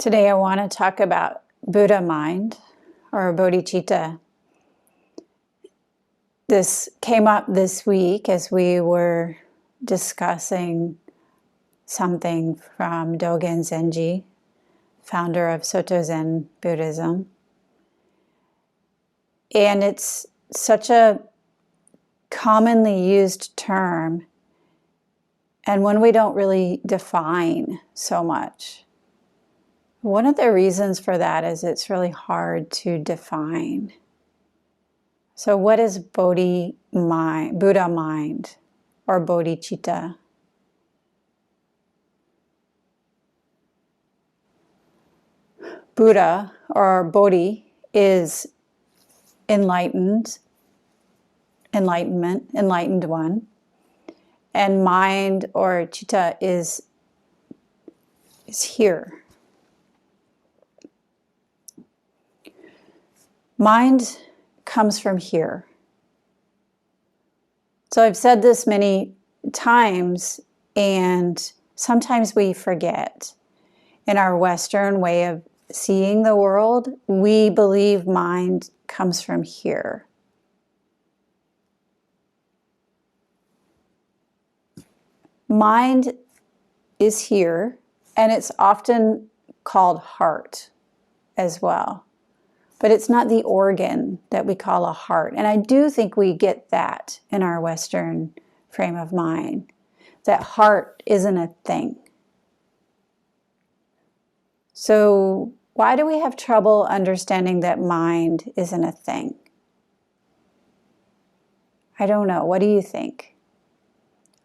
Today I want to talk about Buddha mind or bodhicitta. This came up this week as we were discussing something from Dogen Zenji, founder of Soto Zen Buddhism. And it's such a commonly used term, and one we don't really define so much. One of the reasons for that is it's really hard to define. So what is Buddha mind, or bodhicitta? Buddha, or Bodhi, is enlightened one. And mind, or citta, is here. Mind comes from here. So I've said this many times, and sometimes we forget. In our Western way of seeing the world, we believe mind comes from here. Mind is here, and it's often called heart as well. But it's not the organ that we call a heart. And I do think we get that in our Western frame of mind, that heart isn't a thing. So why do we have trouble understanding that mind isn't a thing? I don't know. What do you think?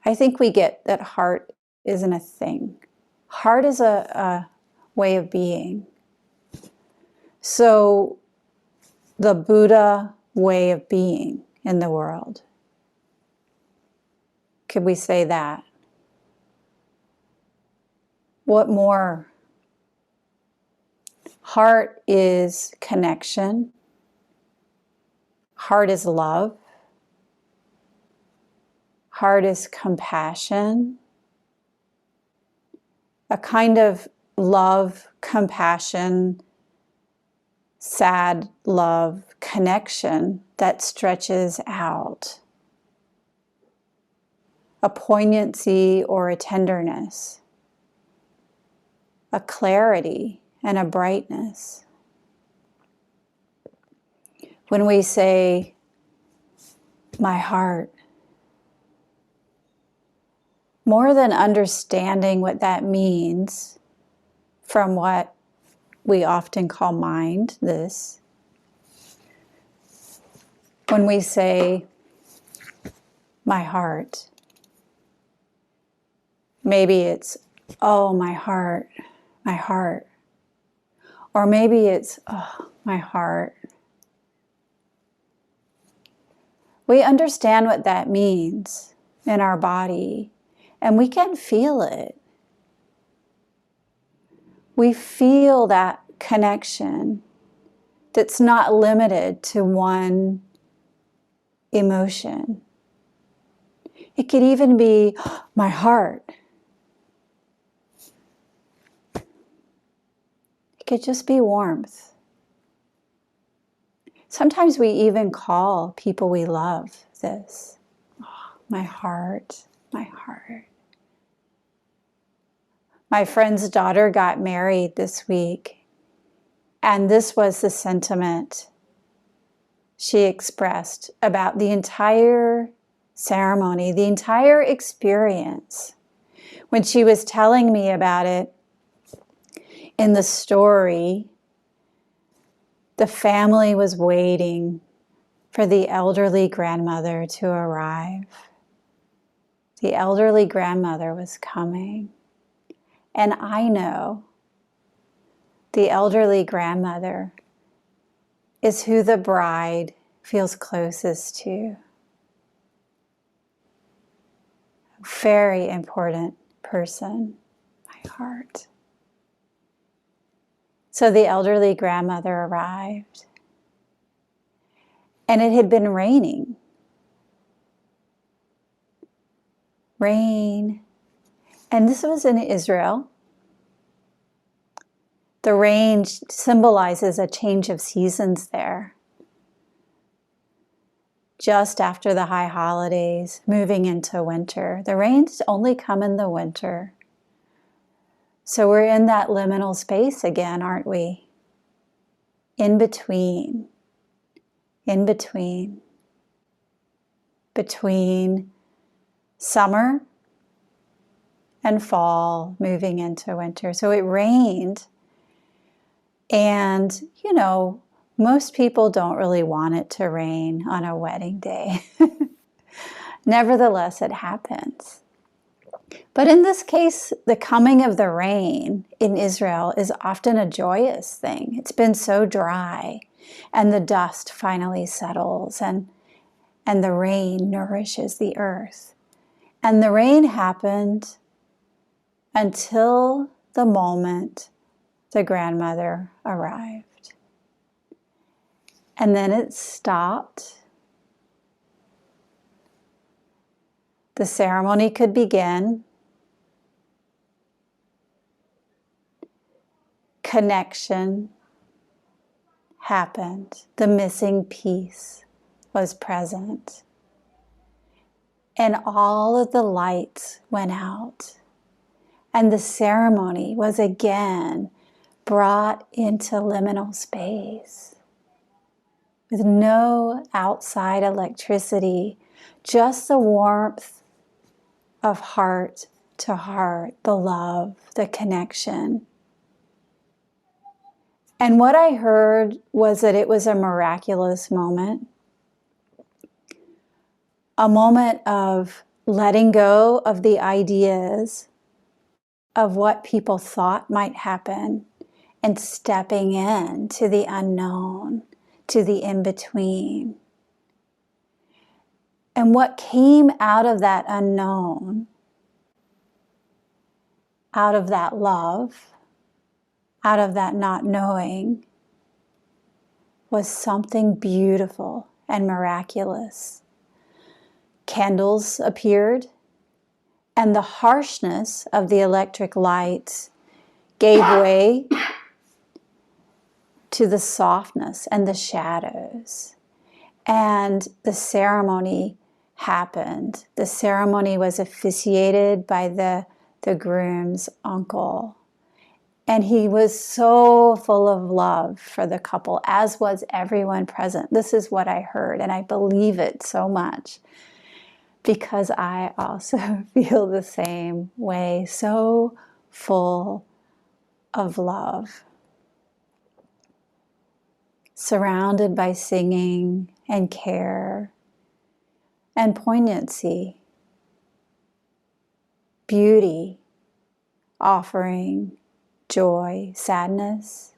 I think we get that heart isn't a thing. Heart is a way of being. So the Buddha way of being in the world. Could we say that? What more? Heart is connection. Heart is love. Heart is compassion. A kind of love, compassion, sad love, connection that stretches out. A poignancy or a tenderness. A clarity and a brightness. When we say, my heart, more than understanding what that means from what we often call mind, this, when we say, my heart, maybe it's, oh, my heart, my heart. Or maybe it's, oh, my heart. We understand what that means in our body, and we can feel it. We feel that connection that's not limited to one emotion. It could even be, oh, my heart. It could just be warmth. Sometimes we even call people we love this. Oh, my heart, my heart. My friend's daughter got married this week, and this was the sentiment she expressed about the entire ceremony, the entire experience. When she was telling me about it in the story, the family was waiting for the elderly grandmother to arrive. The elderly grandmother was coming. And I know the elderly grandmother is who the bride feels closest to. A very important person, my heart. So the elderly grandmother arrived, and it had been raining. Rain. And this was in Israel. The rain symbolizes a change of seasons there. Just after the high holidays, moving into winter. The rains only come in the winter. So we're in that liminal space again, aren't we? In between. Between summer and fall, moving into winter. So it rained. And, you know, most people don't really want it to rain on a wedding day. Nevertheless, it happens. But in this case, the coming of the rain in Israel is often a joyous thing. It's been so dry, and the dust finally settles, and the rain nourishes the earth. And the rain happened until the moment the grandmother arrived. And then it stopped. The ceremony could begin. Connection happened. The missing piece was present. And all of the lights went out. And the ceremony was again brought into liminal space with no outside electricity, just the warmth of heart to heart, the love, the connection. And what I heard was that it was a miraculous moment, a moment of letting go of the ideas of what people thought might happen and stepping in to the unknown, to the in-between. And what came out of that unknown, out of that love, out of that not knowing, was something beautiful and miraculous. Candles appeared, and the harshness of the electric lights gave way to the softness and the shadows. And the ceremony happened. The ceremony was officiated by the groom's uncle. And he was so full of love for the couple, as was everyone present. This is what I heard, and I believe it so much because I also feel the same way, so full of love. Surrounded by singing and care and poignancy, beauty, offering joy, sadness.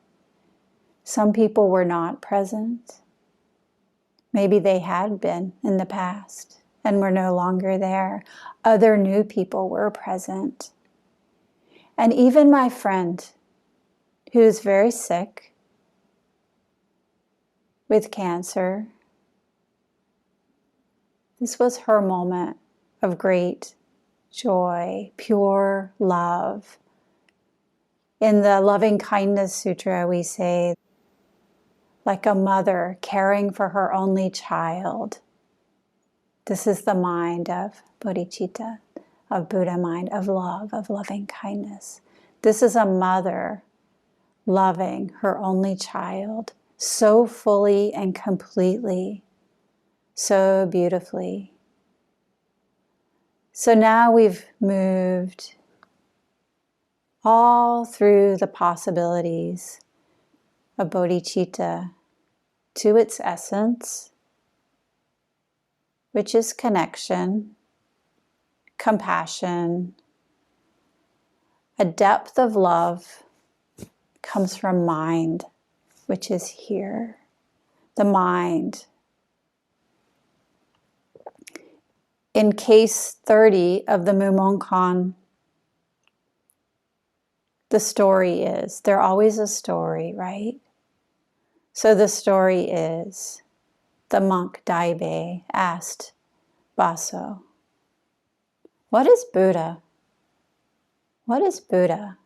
Some people were not present. Maybe they had been in the past and were no longer there. Other new people were present. And even my friend, who is very sick with cancer, this was her moment of great joy, pure love. In the Loving Kindness Sutra, we say, like a mother caring for her only child. This is the mind of bodhicitta, of Buddha mind, of love, of loving kindness. This is a mother loving her only child so fully and completely, so beautifully. So now we've moved all through the possibilities of bodhicitta to its essence, which is connection, compassion. A depth of love comes from mind, which is here. The mind. In case 30 of the Mumonkan, the story is, there's always a story, right? So the story is, the monk Daibe asked Baso, what is Buddha? What is Buddha?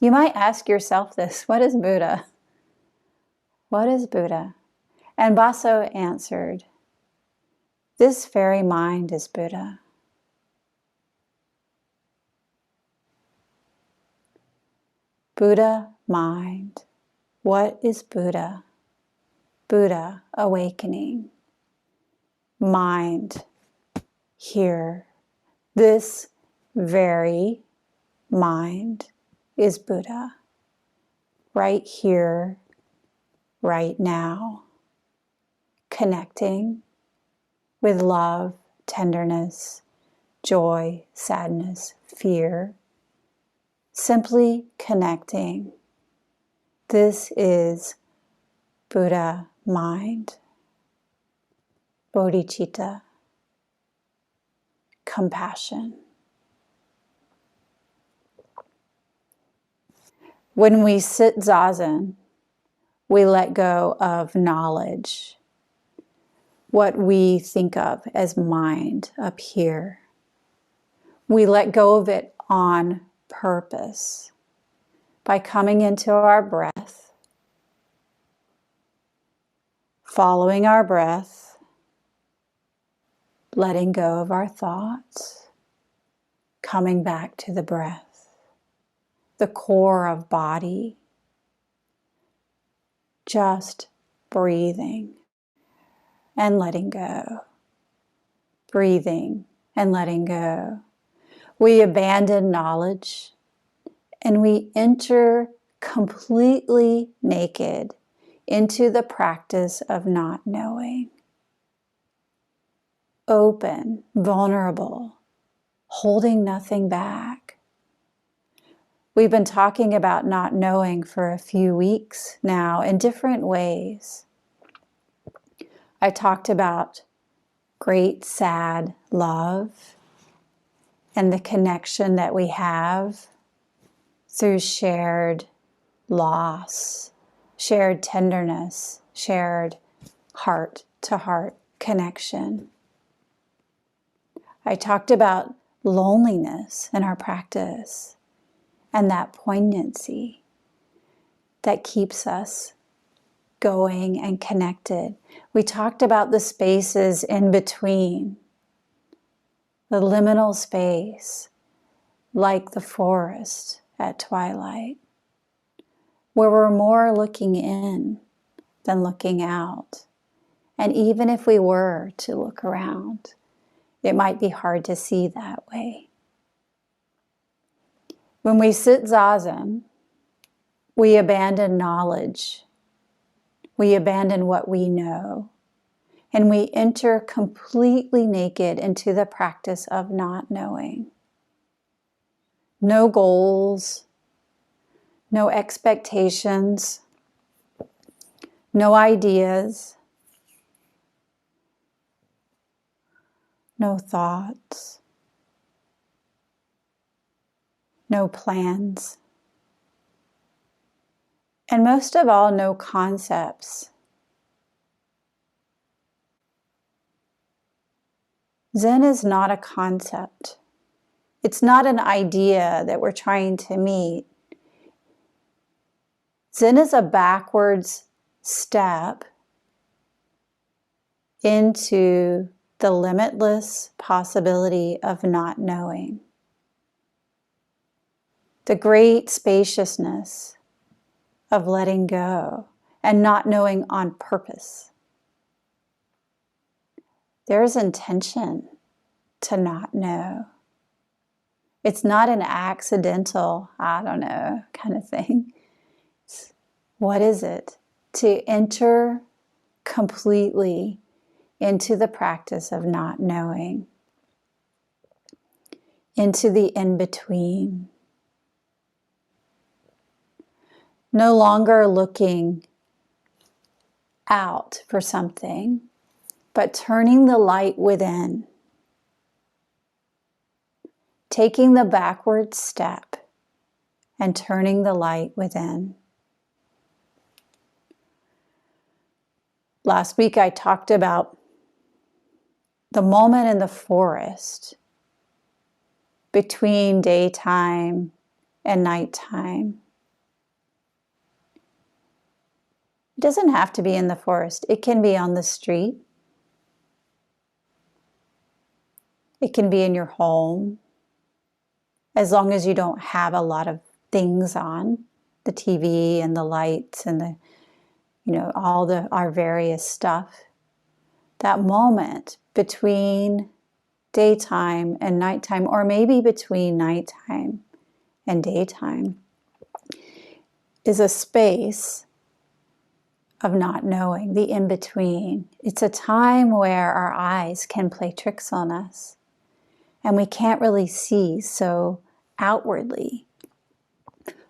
You might ask yourself this: what is Buddha? What is Buddha? And Baso answered, this very mind is Buddha. Buddha mind. What is Buddha? Buddha awakening. Mind here. This very mind is Buddha. Right here, right now. Connecting with love, tenderness, joy, sadness, fear. Simply connecting. This is Buddha mind. Bodhicitta. Compassion. When we sit zazen, we let go of knowledge, what we think of as mind up here. We let go of it on purpose by coming into our breath, following our breath, letting go of our thoughts, coming back to the breath, the core of body, just breathing and letting go, breathing and letting go. We abandon knowledge and we enter completely naked into the practice of not knowing. Open, vulnerable, holding nothing back. We've been talking about not knowing for a few weeks now in different ways. I talked about great sad love and the connection that we have through shared loss, shared tenderness, shared heart-to-heart connection. I talked about loneliness in our practice and that poignancy that keeps us going and connected. We talked about the spaces in between, the liminal space, like the forest at twilight, where we're more looking in than looking out. And even if we were to look around, it might be hard to see that way. When we sit zazen, we abandon knowledge. We abandon what we know. And we enter completely naked into the practice of not knowing. No goals, no expectations, no ideas, no thoughts, no plans, and most of all, no concepts. Zen is not a concept. It's not an idea that we're trying to meet. Zen is a backwards step into the limitless possibility of not knowing. The great spaciousness of letting go and not knowing on purpose. There's intention to not know. It's not an accidental, kind of thing. What is it? To enter completely into the practice of not knowing, into the in-between. No longer looking out for something, but turning the light within. Taking the backward step and turning the light within. Last week I talked about the moment in the forest between daytime and nighttime, It doesn't have to be in the forest. It can be on the street. It can be in your home, as long as you don't have a lot of things on, the TV and the lights and the, our various stuff. That moment between daytime and nighttime, or maybe between nighttime and daytime, is a space of not knowing, the in-between. It's a time where our eyes can play tricks on us, and we can't really see so outwardly.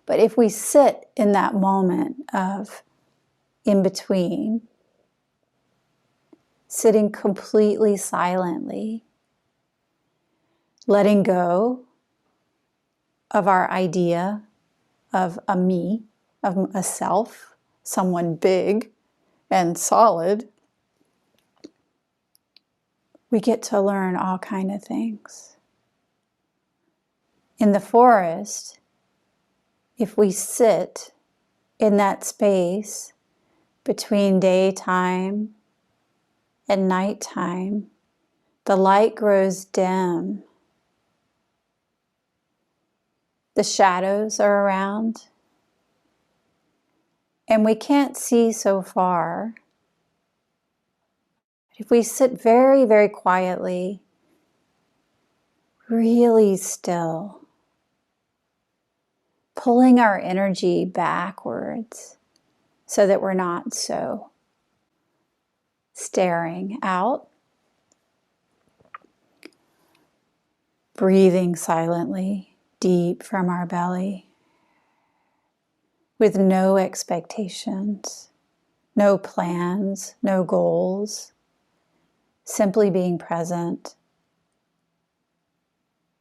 But if we sit in that moment of in-between, sitting completely silently, letting go of our idea of a me, of a self, someone big and solid, we get to learn all kinds of things. In the forest, if we sit in that space between daytime and nighttime, the light grows dim. The shadows are around, and we can't see so far. If we sit very, very quietly, really still, pulling our energy backwards so that we're not so staring out, breathing silently, deep from our belly, with no expectations, no plans, no goals, simply being present.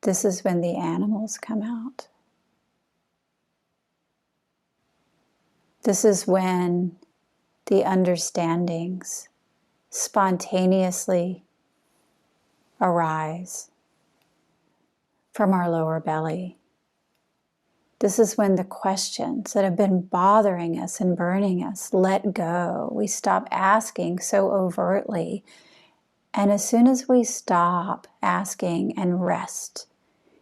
This is when the animals come out. This is when the understandings spontaneously arise from our lower belly. This is when the questions that have been bothering us and burning us let go. We stop asking so overtly. And as soon as we stop asking and rest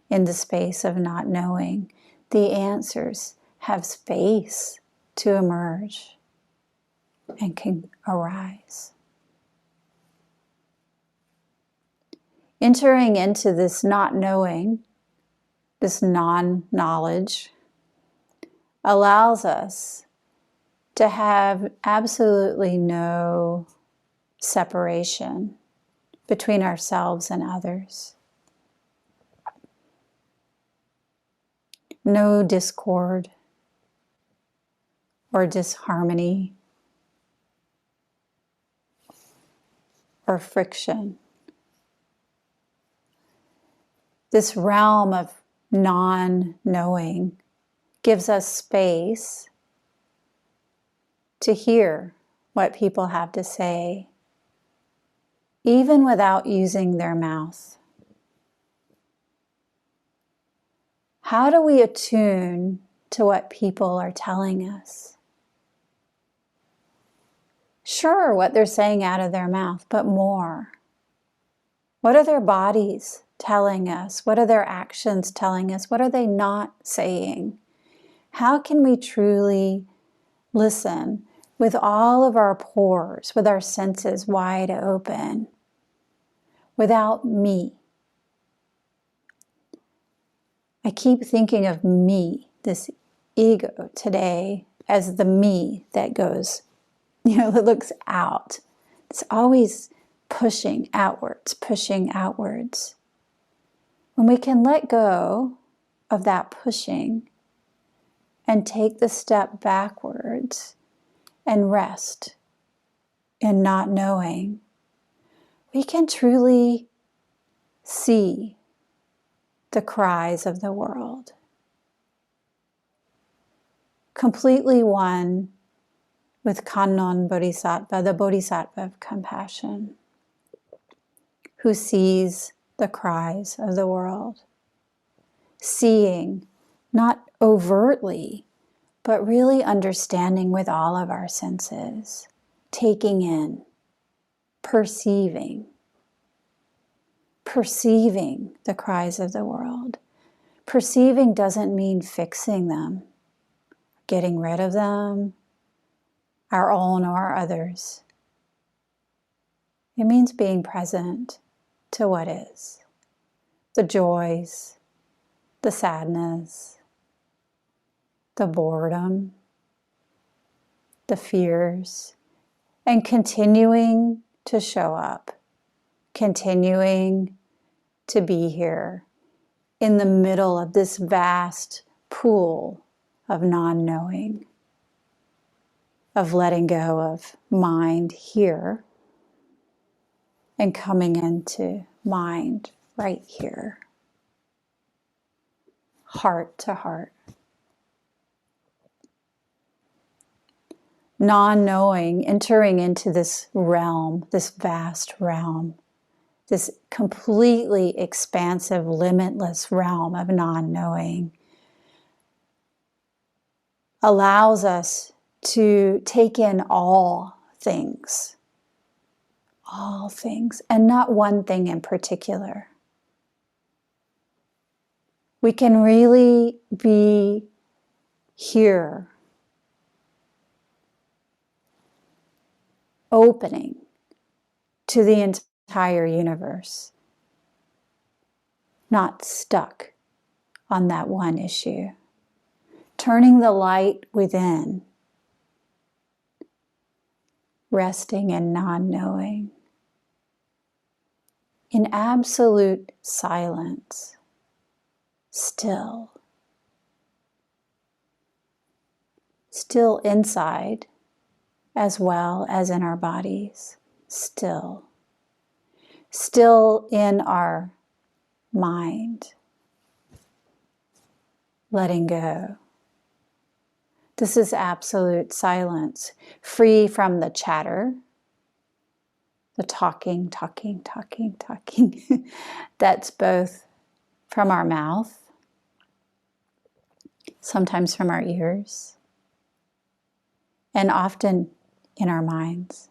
in the space of not knowing, the answers have space to emerge and can arise. Entering into this not knowing, this non-knowledge, allows us to have absolutely no separation between ourselves and others. No discord or disharmony or friction. This realm of non-knowing gives us space to hear what people have to say, even without using their mouth. How do we attune to what people are telling us? Sure, what they're saying out of their mouth, but more. What are their bodies telling us? What are their actions telling us? What are they not saying? How can we truly listen with all of our pores, with our senses wide open, without me? I keep thinking of me, this ego today, as the me that goes, that looks out. It's always pushing outwards, pushing outwards. When we can let go of that pushing and take the step backwards and rest in not knowing, we can truly see the cries of the world. Completely one with Kannon Bodhisattva, the Bodhisattva of compassion, who sees the cries of the world, seeing not overtly, but really understanding with all of our senses, taking in, perceiving the cries of the world. Perceiving doesn't mean fixing them, getting rid of them, our own or others. It means being present to what is, the joys, the sadness, the boredom, the fears, and continuing to show up, continuing to be here in the middle of this vast pool of non-knowing, of letting go of mind here and coming into mind right here, heart to heart. Non-knowing, entering into this realm, this vast realm, this completely expansive, limitless realm of non-knowing, allows us to take in all things, and not one thing in particular. We can really be here, opening to the entire universe, not stuck on that one issue. Turning the light within, resting in non-knowing, in absolute silence, still inside as well as in our bodies, still in our mind, letting go. This is absolute silence, free from the chatter, the talking, that's both from our mouth, sometimes from our ears, and often in our minds.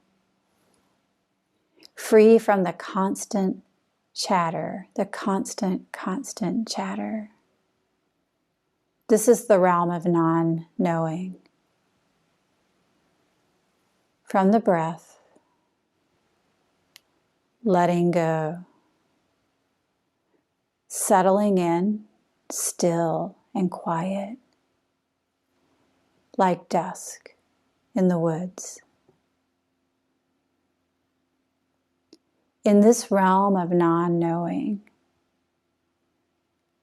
Free from the constant chatter, the constant chatter. This is the realm of non-knowing. From the breath, letting go, settling in, still and quiet, like dusk in the woods. In this realm of non-knowing,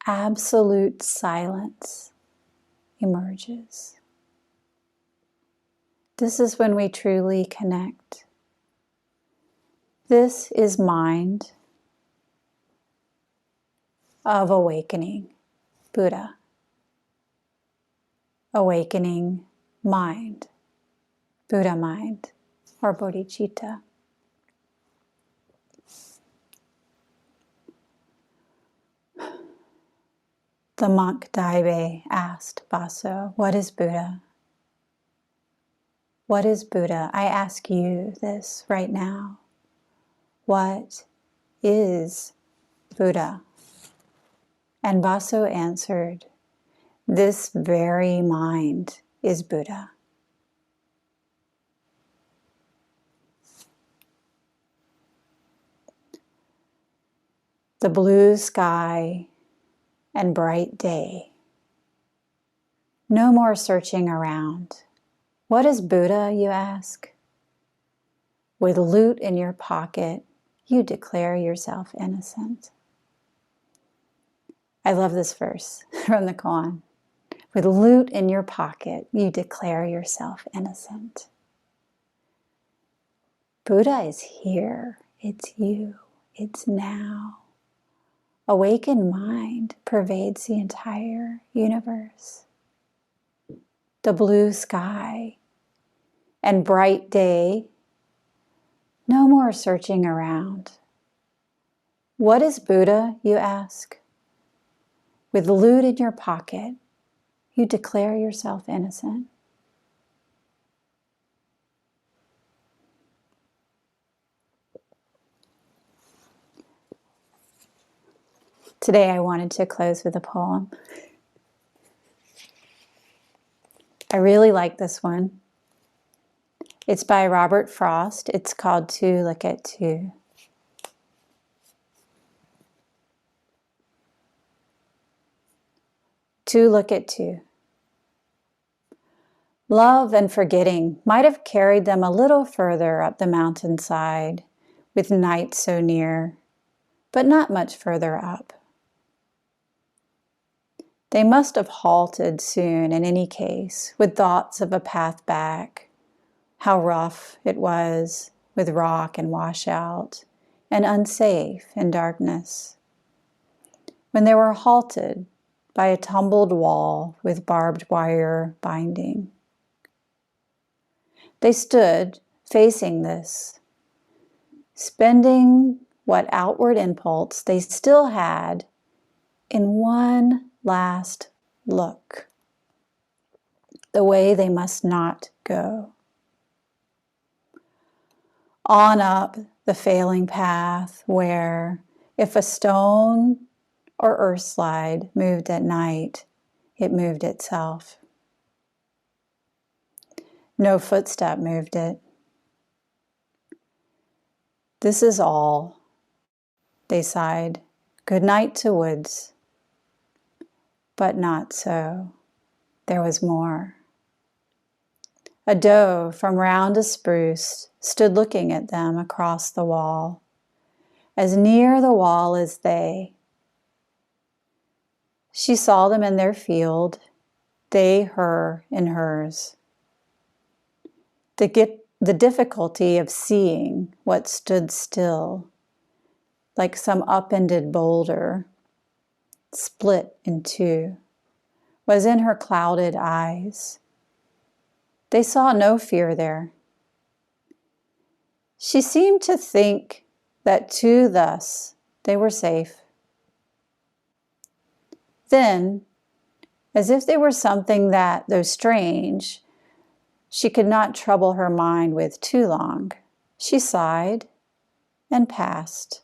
absolute silence emerges. This is when we truly connect. This is mind of awakening, Buddha. Awakening mind, Buddha mind, or bodhicitta. The monk Daibe asked Baso, "What is Buddha? What is Buddha?" I ask you this right now. What is Buddha? And Baso answered, "This very mind is Buddha." The blue sky and bright day. No more searching around. What is Buddha, you ask? With loot in your pocket, you declare yourself innocent. I love this verse from the koan. With loot in your pocket, you declare yourself innocent. Buddha is here. It's you. It's now. Awakened mind pervades the entire universe. The blue sky and bright day. No more searching around. What is Buddha, you ask? With loot in your pocket, you declare yourself innocent. Today I wanted to close with a poem. I really like this one. It's by Robert Frost. It's called To Look at Two. To look at two. Love and forgetting might have carried them a little further up the mountainside, with night so near, but not much further up. They must have halted soon in any case, with thoughts of a path back, how rough it was with rock and washout, and unsafe in darkness. When they were halted by a tumbled wall with barbed wire binding. They stood facing this, spending what outward impulse they still had in one last look, the way they must not go. On up the failing path where, if a stone or earth slide moved at night, it moved itself. No footstep moved it. This is all, they sighed. Good night to woods. But not so. There was more. A doe from round a spruce stood looking at them across the wall, as near the wall as they. She saw them in their field, they her in hers. The difficulty of seeing what stood still, like some upended boulder, split in two, was in her clouded eyes. They saw no fear there. She seemed to think that too thus they were safe. Then, as if they were something that, though strange, she could not trouble her mind with too long, she sighed and passed,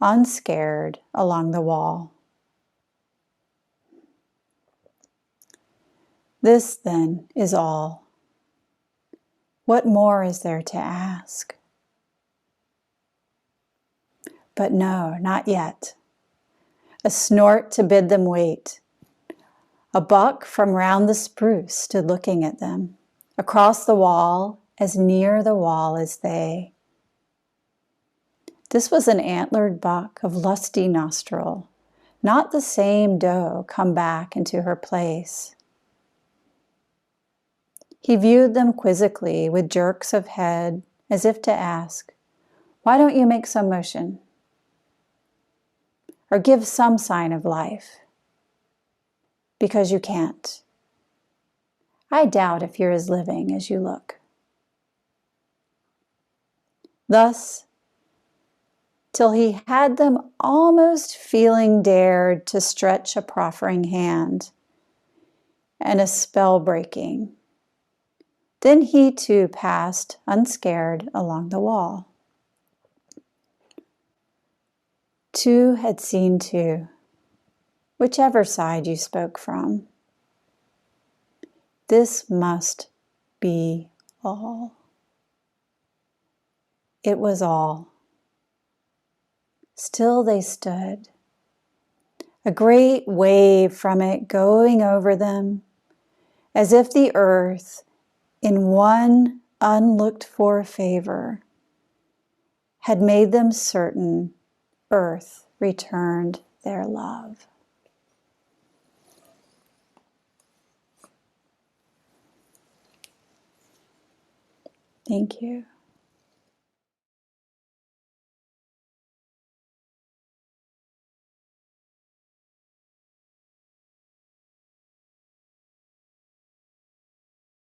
unscared, along the wall. This, then, is all. What more is there to ask? But no, not yet. A snort to bid them wait. A buck from round the spruce stood looking at them, across the wall, as near the wall as they. This was an antlered buck of lusty nostril, not the same doe come back into her place. He viewed them quizzically with jerks of head, as if to ask, why don't you make some motion? Or give some sign of life? Because you can't. I doubt if you're as living as you look. Thus, till he had them almost feeling dared to stretch a proffering hand, and a spell breaking. Then he too passed unscared along the wall. Two had seen two, whichever side you spoke from. This must be all. It was all. Still they stood, a great wave from it going over them, as if the earth, in one unlooked-for favor, had made them certain earth returned their love. Thank you.